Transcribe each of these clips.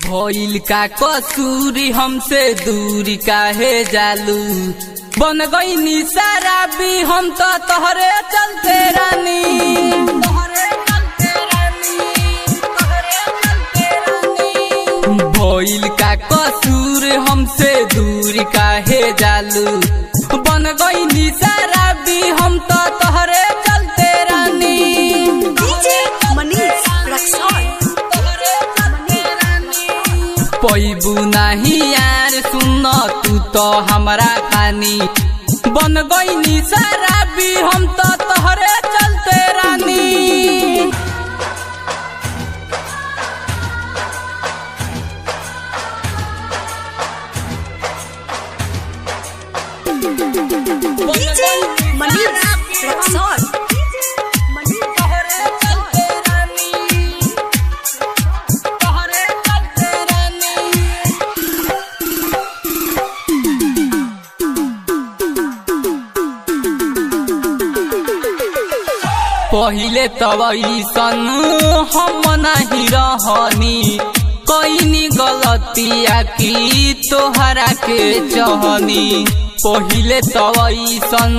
भइल का कसूरी हमसे दूरी काहे जालू। बन गई शराबी हम तो तोहरे चलते रानी। भइल का कसूर हमसे दूरी काहे जालू। बन गई शराबी हम तो तोहरे चलते रानी। पैबू नहीं यार सुन तू तो हमारा खानी। बन गई शराबी हम तो तोहरे चलते रानी। पहिले तवैसन हम नहीं रहनी। कईनी गलतिया की तोहरा के चहनी। पहिले तवैसन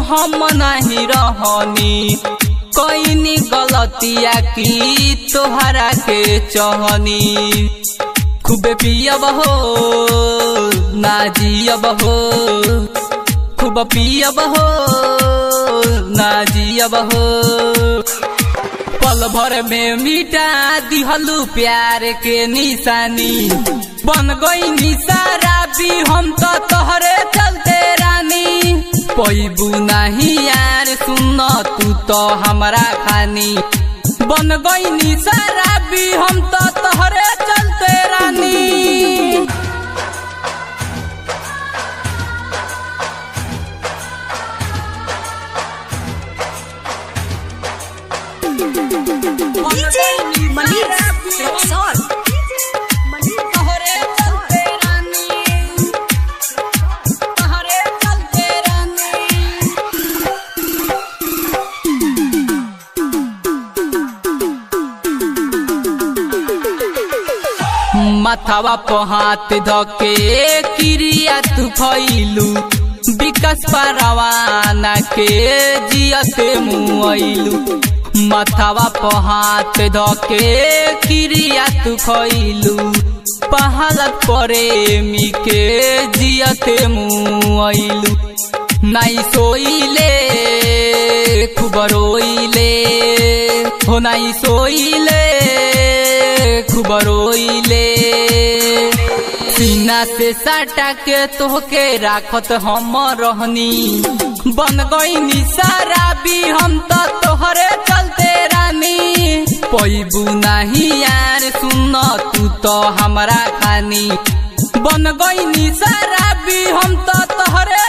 हम नहीं रहनी। कईनी गलतिया की तोहरा के चहनी। खूबे पियब हो ना जियब हो। खूब पियब हो ना जियब हो। पल भर में मिटा दिहलू प्यार के निशानी। बन गई शराबी हम तो तोहरे चलते रानी। पैबू नहीं यार सुन तू तो हमारा खानी। बन गई शराबी हम तो तोहरे चलते रानी। माथावा पे हाथ धके क्रिया तू खइलू। विकास परवाना के जियते मुआइलू। माथावा पे हाथ धके क्रिया तू खइलू। पहालत प्रेमी के जियते मुआइलू। नाई सोइले खूब रोइले हो। नाई सोइले खूब रोइले। सीना से साटा के तोहके राखत हम रहनी। बन गई शराबी हम तो तोहरे चलते रानी। पैबू नहीं यार सुन तू तो हमारा खानी। बन गई शराबी हम तो तोहरे